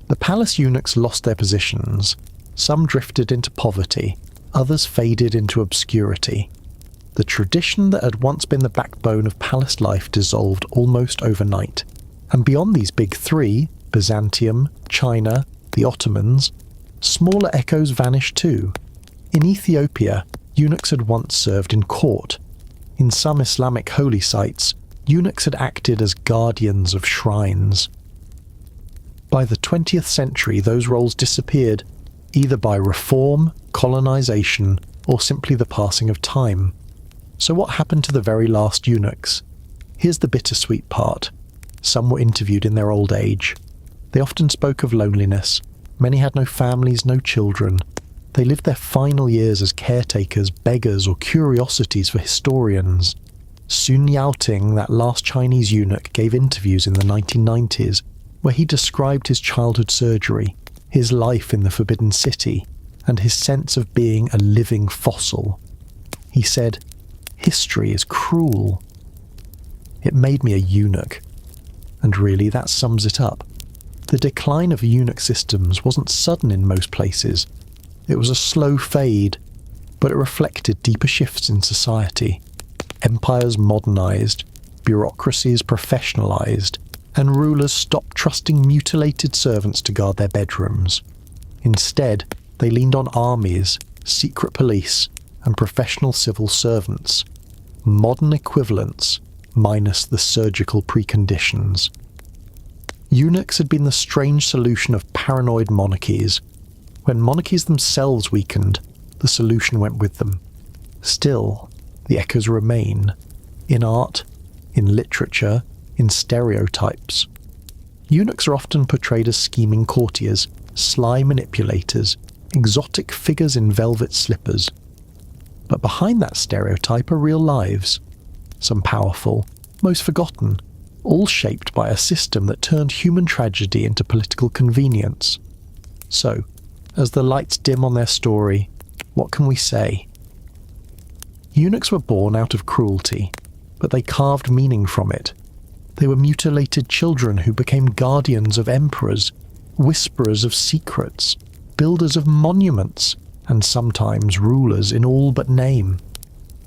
The palace eunuchs lost their positions. Some drifted into poverty, others faded into obscurity. The tradition that had once been the backbone of palace life dissolved almost overnight. And beyond these big three, Byzantium, China, the Ottomans, smaller echoes vanished too. In Ethiopia, eunuchs had once served in court. In some Islamic holy sites, eunuchs had acted as guardians of shrines. By the 20th century, those roles disappeared, either by reform, colonization, or simply the passing of time. So what happened to the very last eunuchs? Here's the bittersweet part. Some were interviewed in their old age. They often spoke of loneliness. Many had no families, no children. They lived their final years as caretakers, beggars, or curiosities for historians. Sun Yaoting, that last Chinese eunuch, gave interviews in the 1990s, where he described his childhood surgery, his life in the Forbidden City, and his sense of being a living fossil. He said, "History is cruel." It made me a eunuch. And really, that sums it up. The decline of eunuch systems wasn't sudden in most places. It was a slow fade, but it reflected deeper shifts in society. Empires modernized, bureaucracies professionalized, and rulers stopped trusting mutilated servants to guard their bedrooms. Instead, they leaned on armies, secret police, and professional civil servants. Modern equivalents, minus the surgical preconditions. Eunuchs had been the strange solution of paranoid monarchies. When monarchies themselves weakened, the solution went with them. Still, the echoes remain. In art, in literature, in stereotypes. Eunuchs are often portrayed as scheming courtiers, sly manipulators, exotic figures in velvet slippers. But behind that stereotype are real lives. Some powerful, most forgotten, all shaped by a system that turned human tragedy into political convenience. So, as the lights dim on their story, what can we say? Eunuchs were born out of cruelty, but they carved meaning from it. They were mutilated children who became guardians of emperors, whisperers of secrets, builders of monuments, and sometimes rulers in all but name.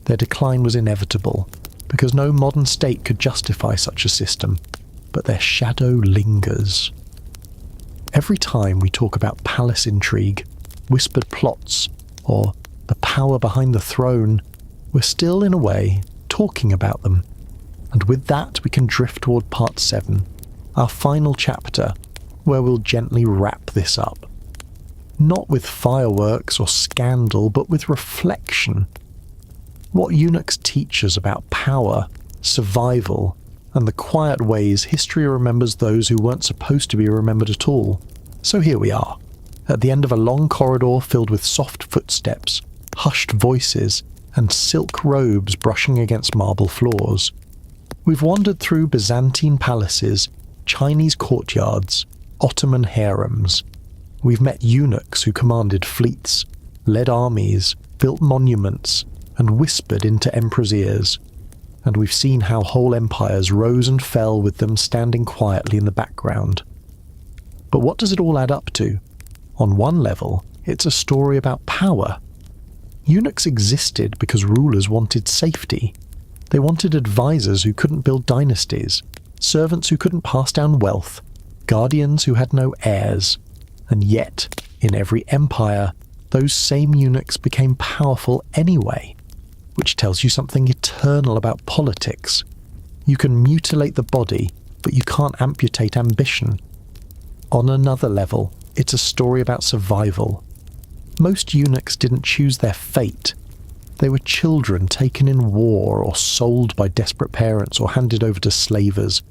Their decline was inevitable, because no modern state could justify such a system, but their shadow lingers. Every time we talk about palace intrigue, whispered plots, or the power behind the throne, we're still, in a way, talking about them. And with that, we can drift toward part 7, our final chapter, where we'll gently wrap this up. Not with fireworks or scandal, but with reflection. What eunuchs teach us about power, survival, and the quiet ways history remembers those who weren't supposed to be remembered at all. So here we are, at the end of a long corridor filled with soft footsteps, hushed voices, and silk robes brushing against marble floors. We've wandered through Byzantine palaces, Chinese courtyards, Ottoman harems. We've met eunuchs who commanded fleets, led armies, built monuments, and whispered into emperors' ears. And we've seen how whole empires rose and fell with them standing quietly in the background. But what does it all add up to? On one level, it's a story about power. Eunuchs existed because rulers wanted safety. They wanted advisors who couldn't build dynasties, servants who couldn't pass down wealth, guardians who had no heirs. And yet, in every empire, those same eunuchs became powerful anyway, which tells you something eternal about politics. You can mutilate the body, but you can't amputate ambition. On another level, it's a story about survival. Most eunuchs didn't choose their fate. They were children taken in war or sold by desperate parents or handed over to slavers.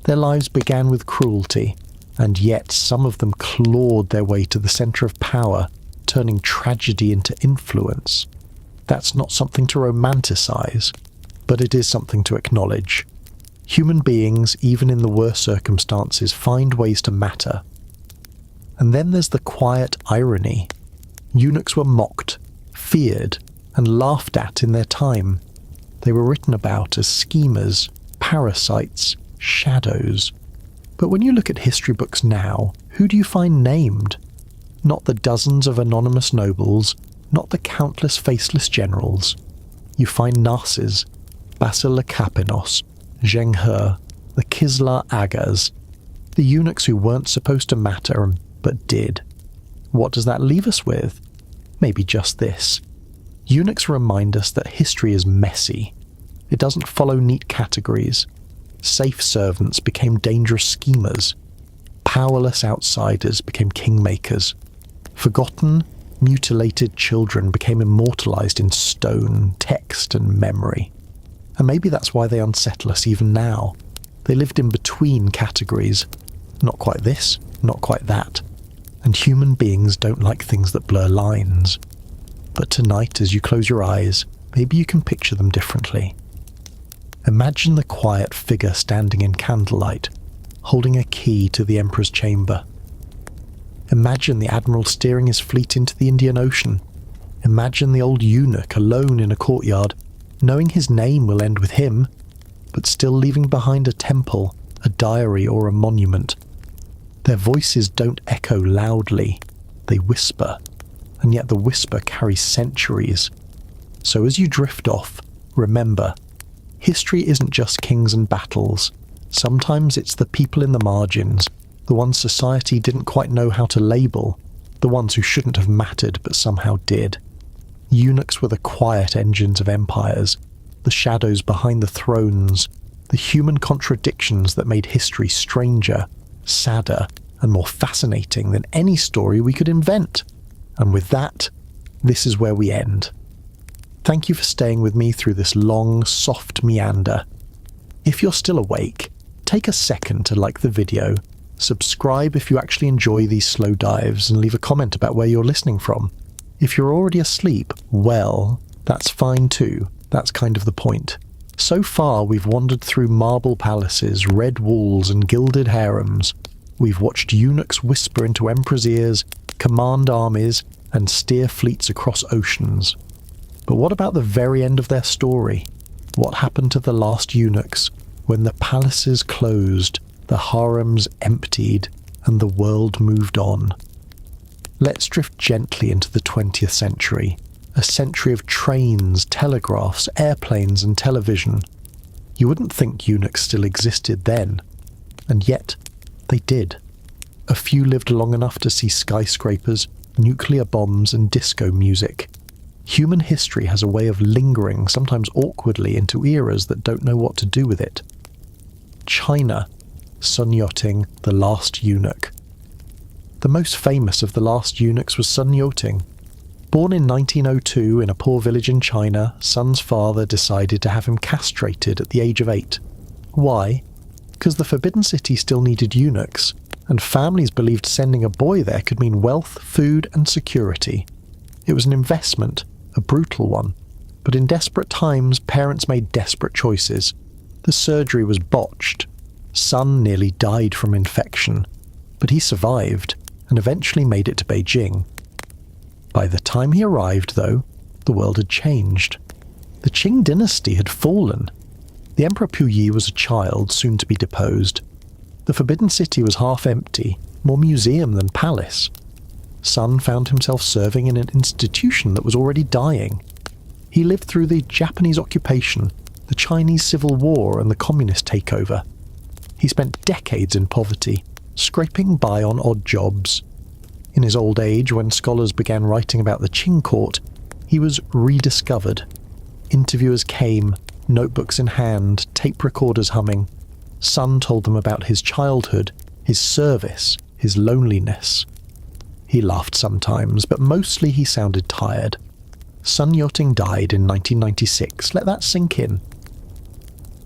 Their lives began with cruelty, and yet some of them clawed their way to the centre of power, turning tragedy into influence. That's not something to romanticize, but it is something to acknowledge. Human beings, even in the worst circumstances, find ways to matter. And then there's the quiet irony. Eunuchs were mocked, feared, and laughed at in their time. They were written about as schemers, parasites, shadows. But when you look at history books now, who do you find named? Not the dozens of anonymous nobles, not the countless faceless generals. You find Narses, Basil Lekapenos, Zheng He, the Kizlar Aghas, the eunuchs who weren't supposed to matter but did. What does that leave us with? Maybe just this. Eunuchs remind us that history is messy. It doesn't follow neat categories. Safe servants became dangerous schemers. Powerless outsiders became kingmakers. Forgotten, mutilated children became immortalized in stone, text, and memory. And maybe that's why they unsettle us even now. They lived in between categories. Not quite this, not quite that. And human beings don't like things that blur lines. But tonight, as you close your eyes, maybe you can picture them differently. Imagine the quiet figure standing in candlelight, holding a key to the emperor's chamber. Imagine the admiral steering his fleet into the Indian Ocean. Imagine the old eunuch alone in a courtyard, knowing his name will end with him, but still leaving behind a temple, a diary, or a monument. Their voices don't echo loudly, they whisper, and yet the whisper carries centuries. So as you drift off, remember, history isn't just kings and battles. Sometimes it's the people in the margins, the ones society didn't quite know how to label, the ones who shouldn't have mattered but somehow did. Eunuchs were the quiet engines of empires, the shadows behind the thrones, the human contradictions that made history stranger, sadder, and more fascinating than any story we could invent. And with that, this is where we end. Thank you for staying with me through this long, soft meander. If you're still awake, take a second to like the video, Subscribe if you actually enjoy these slow dives, and leave a comment about where you're listening from. If you're already asleep, well, that's fine too. That's kind of the point. So far, we've wandered through marble palaces, red walls, and gilded harems. We've watched eunuchs whisper into emperors' ears, command armies, and steer fleets across oceans. But what about the very end of their story? What happened to the last eunuchs when the palaces closed, the harems emptied, and the world moved on? Let's drift gently into the 20th century, a century of trains, telegraphs, airplanes, and television. You wouldn't think eunuchs still existed then, and yet they did. A few lived long enough to see skyscrapers, nuclear bombs, and disco music. Human history has a way of lingering, sometimes awkwardly, into eras that don't know what to do with it. China, Sun Yat-sen, the last eunuch. The most famous of the last eunuchs was Sun Yat-sen. Born in 1902 in a poor village in China, Sun's father decided to have him castrated at the age of 8. Why? Because the Forbidden City still needed eunuchs, and families believed sending a boy there could mean wealth, food, and security. It was an investment, a brutal one, but in desperate times, parents made desperate choices. The surgery was botched. Sun nearly died from infection, but he survived and eventually made it to Beijing. By the time he arrived, though, the world had changed. The Qing dynasty had fallen. The Emperor Puyi was a child, soon to be deposed. The Forbidden City was half empty, more museum than palace. Sun found himself serving in an institution that was already dying. He lived through the Japanese occupation, the Chinese Civil War, and the communist takeover. He spent decades in poverty, scraping by on odd jobs. In his old age, when scholars began writing about the Qing court, he was rediscovered. Interviewers came, notebooks in hand, tape recorders humming. Sun told them about his childhood, his service, his loneliness. He laughed sometimes, but mostly he sounded tired. Sun Yat-sen died in 1996. Let that sink in.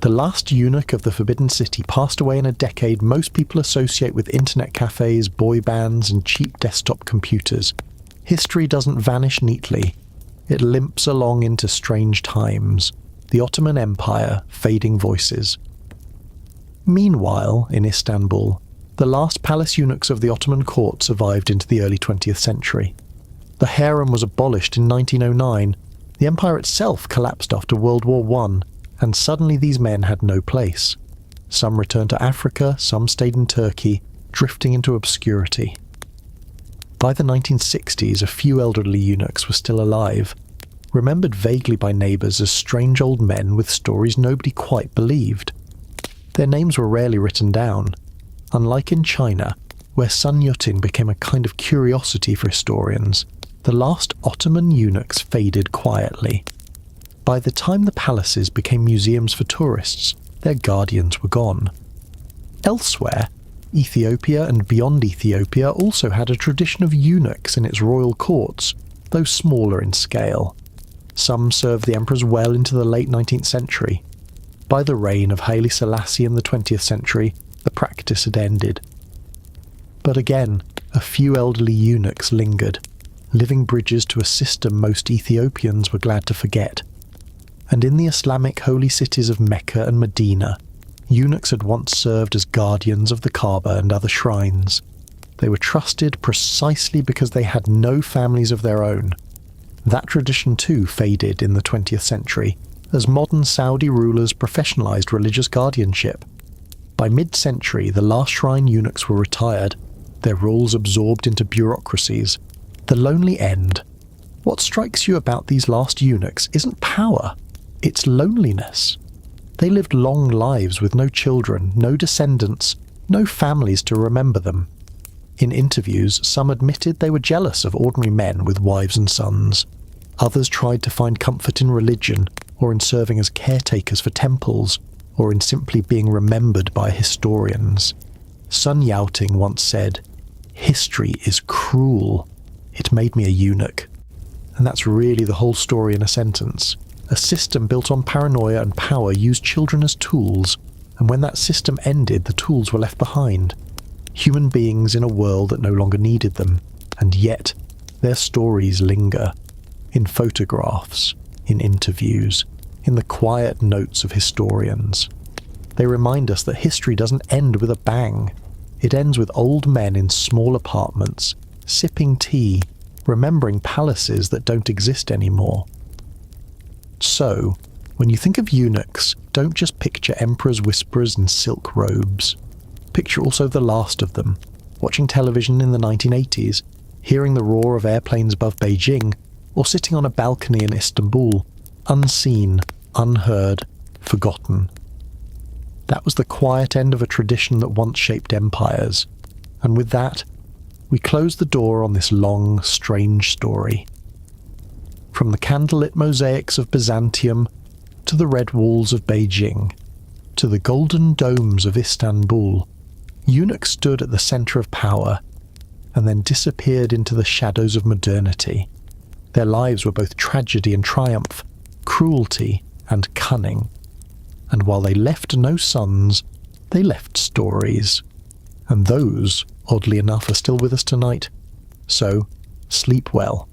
The last eunuch of the Forbidden City passed away in a decade most people associate with internet cafes, boy bands, and cheap desktop computers. History doesn't vanish neatly. It limps along into strange times. The Ottoman Empire, fading voices. Meanwhile, in Istanbul, the last palace eunuchs of the Ottoman court survived into the early 20th century. The harem was abolished in 1909. The empire itself collapsed after World War I, and suddenly these men had no place. Some returned to Africa, some stayed in Turkey, drifting into obscurity. By the 1960s, a few elderly eunuchs were still alive, remembered vaguely by neighbours as strange old men with stories nobody quite believed. Their names were rarely written down. Unlike in China, where Sun Yat-sen became a kind of curiosity for historians, the last Ottoman eunuchs faded quietly. By the time the palaces became museums for tourists, their guardians were gone. Elsewhere, Ethiopia and beyond Ethiopia also had a tradition of eunuchs in its royal courts, though smaller in scale. Some served the emperors well into the late 19th century. By the reign of Haile Selassie in the 20th century, the practice had ended. But again, a few elderly eunuchs lingered, living bridges to a system most Ethiopians were glad to forget. And in the Islamic holy cities of Mecca and Medina, eunuchs had once served as guardians of the Kaaba and other shrines. They were trusted precisely because they had no families of their own. That tradition too faded in the 20th century, as modern Saudi rulers professionalized religious guardianship. By mid-century, the last shrine eunuchs were retired, their roles absorbed into bureaucracies. The lonely end. What strikes you about these last eunuchs isn't power, it's loneliness. They lived long lives with no children, no descendants, no families to remember them. In interviews, some admitted they were jealous of ordinary men with wives and sons. Others tried to find comfort in religion, or in serving as caretakers for temples, or in simply being remembered by historians. Sun Yat-sen once said, "History is cruel. It made me a eunuch." And that's really the whole story in a sentence. A system built on paranoia and power used children as tools, and when that system ended, the tools were left behind. human beings in a world that no longer needed them, and yet their stories linger, in photographs, in interviews, in the quiet notes of historians. They remind us that history doesn't end with a bang. It ends with old men in small apartments, sipping tea, remembering palaces that don't exist anymore. So, when you think of eunuchs, don't just picture emperors' whisperers in silk robes. Picture also the last of them, watching television in the 1980s, hearing the roar of airplanes above Beijing, or sitting on a balcony in Istanbul, unseen, unheard, forgotten. That was the quiet end of a tradition that once shaped empires, and with that, we close the door on this long, strange story. From the candlelit mosaics of Byzantium, to the red walls of Beijing, to the golden domes of Istanbul, eunuchs stood at the centre of power, and then disappeared into the shadows of modernity. Their lives were both tragedy and triumph, cruelty and cunning. And while they left no sons, they left stories. And those, oddly enough, are still with us tonight. So, sleep well.